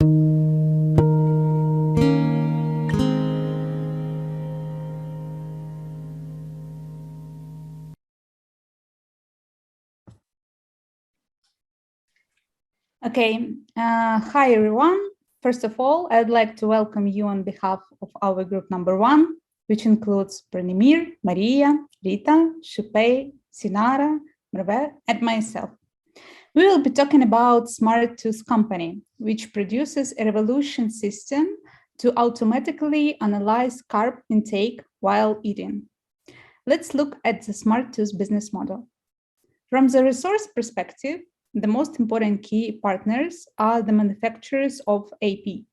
Okay, hi everyone. First of all, I'd like to welcome you on behalf of our group number 1, which includes Branimir, Maria, Rita, Shupei, Sinara, Merve, and myself. We will be talking about Smart Tooth Company, which produces a revolution system to automatically analyze carb intake while eating. Let's look at the Smart Tooth business model. From the resource perspective, the most important key partners are the manufacturers of AP.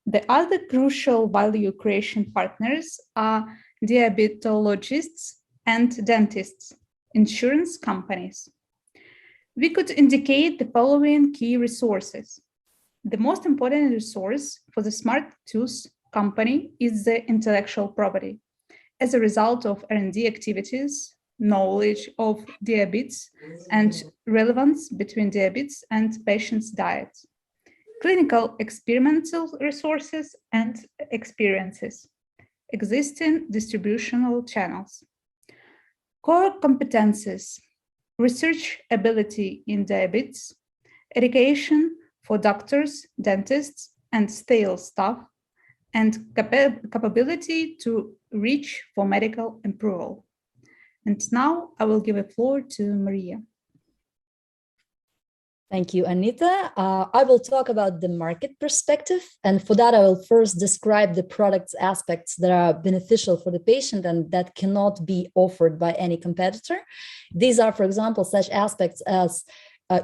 The other crucial value creation partners are diabetologists and dentists, insurance companies. We could indicate the following key resources. The most important resource for the Smart Tooth Company is the intellectual property. As a result of R&D activities, knowledge of diabetes and relevance between diabetes and patients' diets, clinical experimental resources and experiences, existing distributional channels, core competences, research ability in diabetes, education for doctors, dentists, and sales staff, and capability to reach for medical approval. And now I will give the floor to Maria. Thank you, Anita. I will talk about the market perspective. And for that, I will first describe the product's aspects that are beneficial for the patient and that cannot be offered by any competitor. These are, for example, such aspects as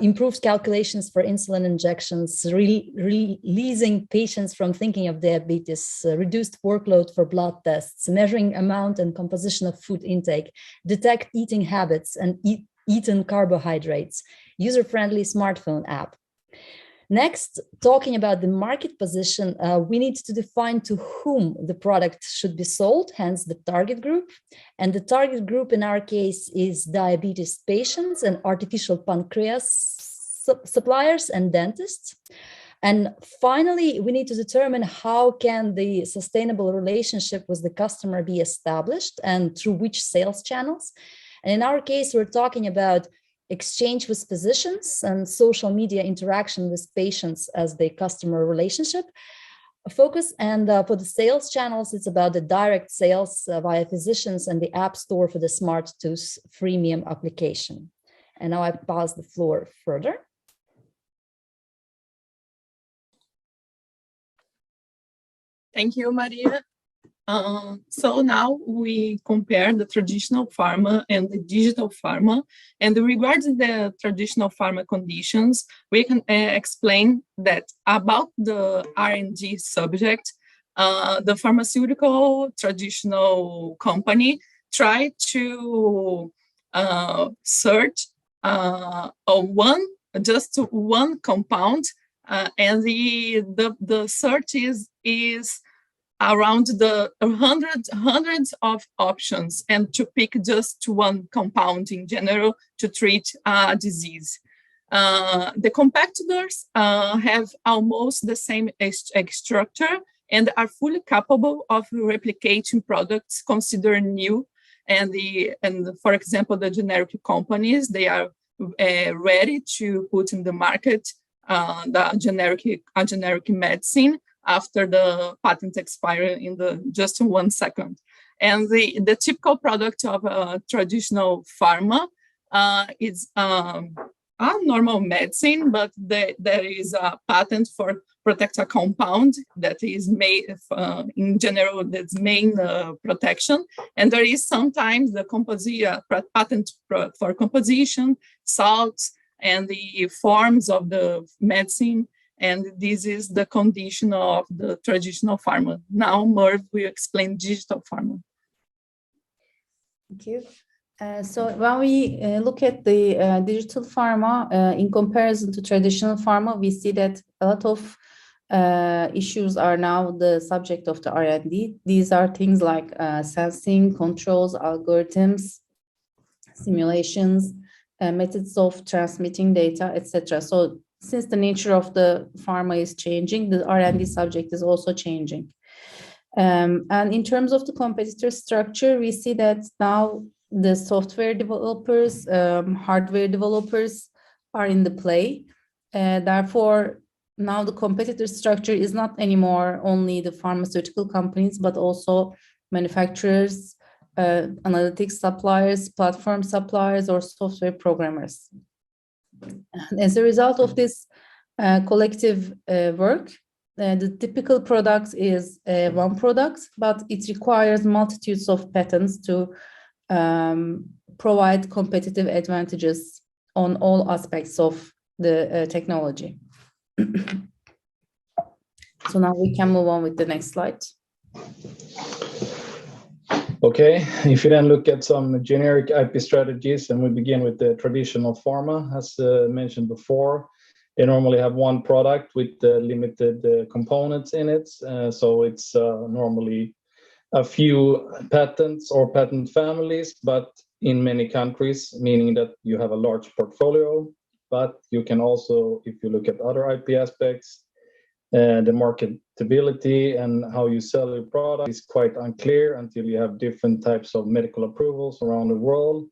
improved calculations for insulin injections, releasing patients from thinking of diabetes, reduced workload for blood tests, measuring amount and composition of food intake, detect eating habits and eaten carbohydrates, user-friendly smartphone app. Next, talking about the market position, we need to define to whom the product should be sold, hence the target group. And the target group in our case is diabetes patients and artificial pancreas suppliers and dentists. And finally, we need to determine how can the sustainable relationship with the customer be established and through which sales channels. And in our case, we're talking about exchange with physicians and social media interaction with patients as the customer relationship focus. And for the sales channels, it's about the direct sales via physicians and the app store for the Smart Tooth freemium application. And now I pass the floor further. Thank you, Maria. So now we compare the traditional pharma and the digital pharma. And regarding the traditional pharma conditions, we can explain that about the R&D subject, the pharmaceutical traditional company tried to search just one compound, and the search is around the hundreds of options, and to pick just one compound in general to treat a disease. The competitors have almost the same structure and are fully capable of replicating products considered new. And for example, the generic companies, they are ready to put in the market a generic medicine after the patent expires in just 1 second. And the typical product of a traditional pharma is a normal medicine, but there is a patent for protect a compound that is made in general, that's main protection. And there is sometimes the patent for composition, salts, and the forms of the medicine. And this is the condition of the traditional pharma. Now, Merv will explain digital pharma. Thank you. So when we look at the digital pharma in comparison to traditional pharma, we see that a lot of issues are now the subject of the R&D. These are things like sensing, controls, algorithms, simulations, methods of transmitting data, etc. So since the nature of the pharma is changing, the R&D subject is also changing. And in terms of the competitor structure, we see that now the software developers, hardware developers are in the play. Therefore, now the competitor structure is not anymore only the pharmaceutical companies, but also manufacturers, analytics suppliers, platform suppliers, or software programmers. And as a result of this collective work, the typical product is one product, but it requires multitudes of patents to provide competitive advantages on all aspects of the technology. So now we can move on with the next slide. Okay, if you then look at some generic IP strategies, and we begin with the traditional pharma, as mentioned before, they normally have one product with limited components in it. So it's normally a few patents or patent families, but in many countries, meaning that you have a large portfolio. But you can also, if you look at other IP aspects, the marketability and how you sell your product is quite unclear until you have different types of medical approvals around the world,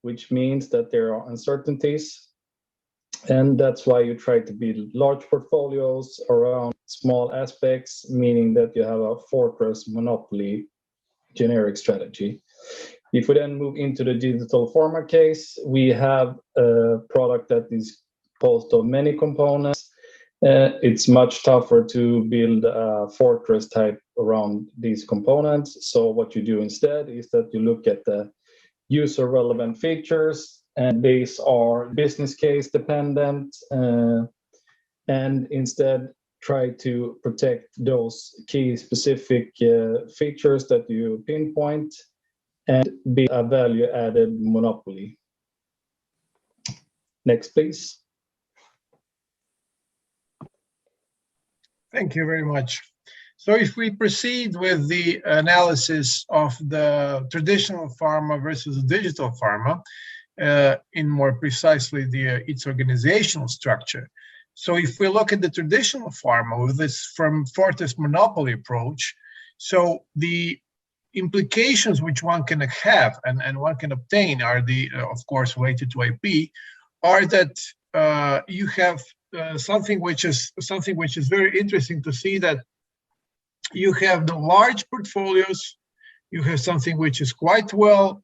which means that there are uncertainties. And that's why you try to build large portfolios around small aspects, meaning that you have a fortress monopoly generic strategy. If we then move into the digital pharma case, we have a product that is composed of many components. It's much tougher to build a fortress type around these components. So what you do instead is that you look at the user relevant features, and these are business case dependent, and instead try to protect those key specific features that you pinpoint and be a value added monopoly. Next, please. Thank you very much. So if we proceed with the analysis of the traditional pharma versus the digital pharma, in more precisely its organizational structure. So if we look at the traditional pharma with this from fortress monopoly approach, so the implications which one can have and one can obtain are of course related to IP, are that you have something which is very interesting to see, that you have the large portfolios, you have something which is quite well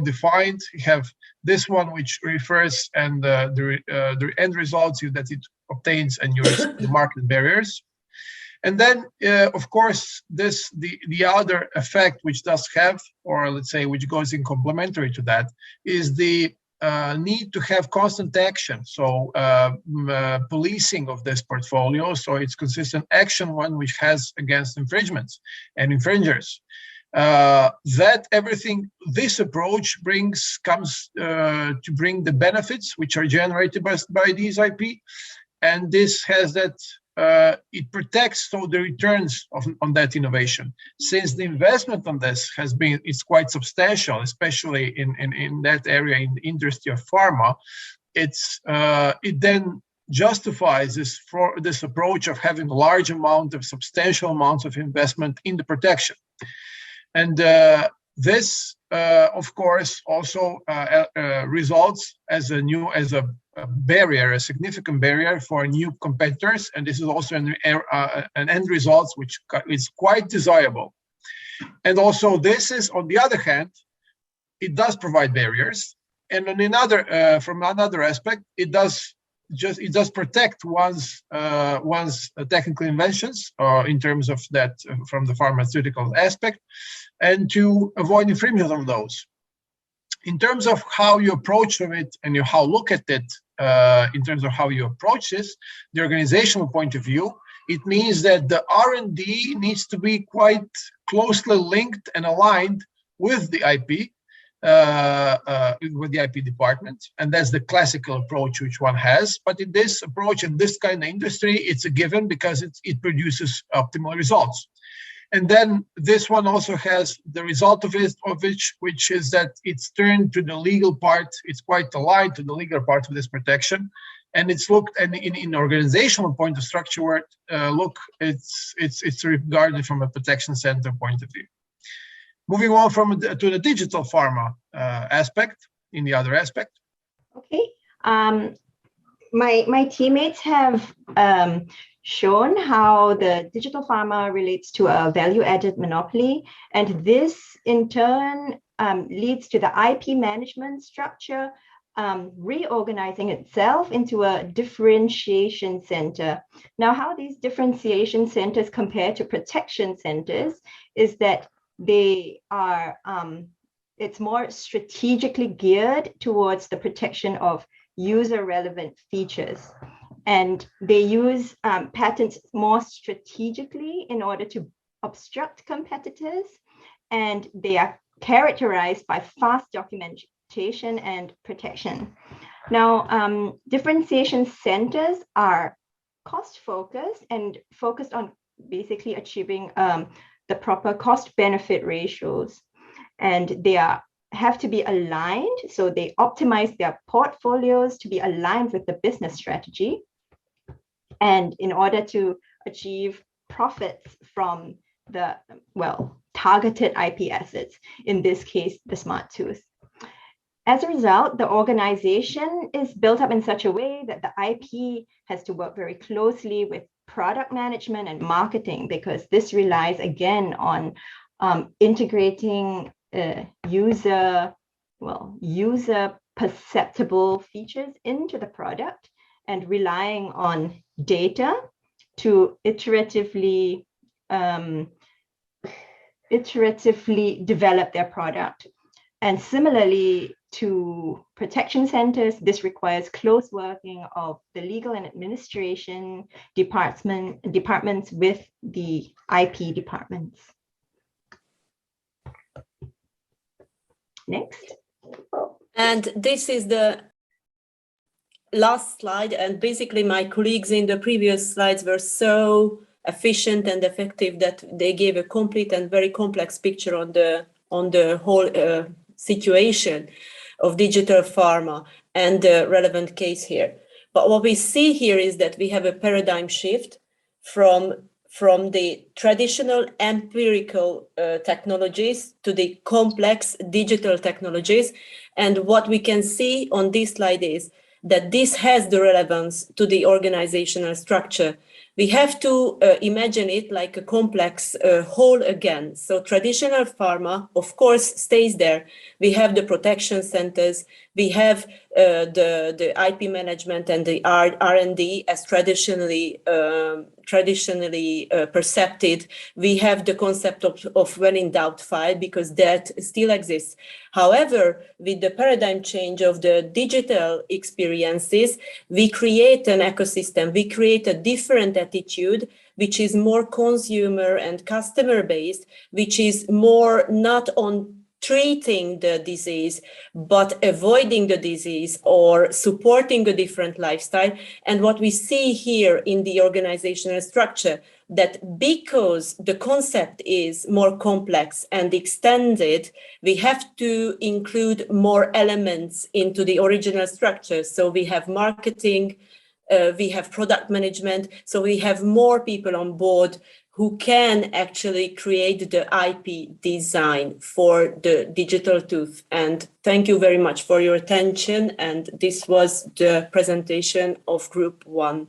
defined. You have this one which refers and the end results that it obtains and the market barriers. And then, of course, the other effect which does have, or let's say which goes in complementary to that, is the need to have constant action. So policing of this portfolio. So it's consistent action, one which has against infringements and infringers. This approach comes to bring the benefits which are generated by these IP, and this has that it protects the returns on that innovation. Since the investment on this it's quite substantial, especially in that area in the industry of pharma, it then justifies this approach of having substantial amounts of investment in the protection. And this, of course, also results as a barrier, a significant barrier for new competitors, and this is also an end result which is quite desirable. And also, this is, on the other hand, it does provide barriers, and on from another aspect, it does protect one's technical inventions, in terms of that from the pharmaceutical aspect, and to avoid infringement of those. In terms of how you approach it and how look at it, in terms of how you approach this, the organizational point of view, it means that the R&D needs to be quite closely linked and aligned with the IP, with the IP department, and that's the classical approach which one has. But in this approach, in this kind of industry, it's a given because it produces optimal results. And then this one also has the result of which is that it's turned to the legal part. It's quite aligned to the legal part of this protection, And it's looked, and in organizational point of structure work, it's regarded from a protection center point of view. Moving on to the digital pharma aspect, in the other aspect. Okay. My teammates have shown how the digital pharma relates to a value-added monopoly, and this in turn leads to the IP management structure reorganizing itself into a differentiation center. Now, how these differentiation centers compare to protection centers is that they are, it's more strategically geared towards the protection of user-relevant features. And they use patents more strategically in order to obstruct competitors. And they are characterized by fast documentation and protection. Now, differentiation centers are cost-focused and focused on basically achieving the proper cost-benefit ratios. And they have to be aligned. So they optimize their portfolios to be aligned with the business strategy. And in order to achieve profits from the, well, targeted IP assets, in this case, the smart tooth. As a result, the organization is built up in such a way that the IP has to work very closely with product management and marketing, because this relies again on integrating user perceptible features into the product and relying on data to iteratively develop their product. And similarly to protection centers, this requires close working of the legal and administration departments with the IP departments. Next. And this is the last slide. And basically my colleagues in the previous slides were so efficient and effective that they gave a complete and very complex picture on the whole situation of digital pharma and the relevant case here. But what we see here is that we have a paradigm shift from the traditional empirical technologies to the complex digital technologies. And what we can see on this slide is that this has the relevance to the organizational structure. We have to imagine it like a complex whole again. So traditional pharma, of course, stays there. We have the protection centers. We have the IP management and the R&D as traditionally perceived. We have the concept of when in doubt file, because that still exists. However, with the paradigm change of the digital experiences, we create an ecosystem. We create a different attitude, which is more consumer and customer based, which is more not on treating the disease, but avoiding the disease or supporting a different lifestyle. And what we see here in the organizational structure, that because the concept is more complex and extended, we have to include more elements into the original structure. So we have marketing, we have product management, so we have more people on board who can actually create the IP design for the digital tooth. And thank you very much for your attention. And this was the presentation of Group 1.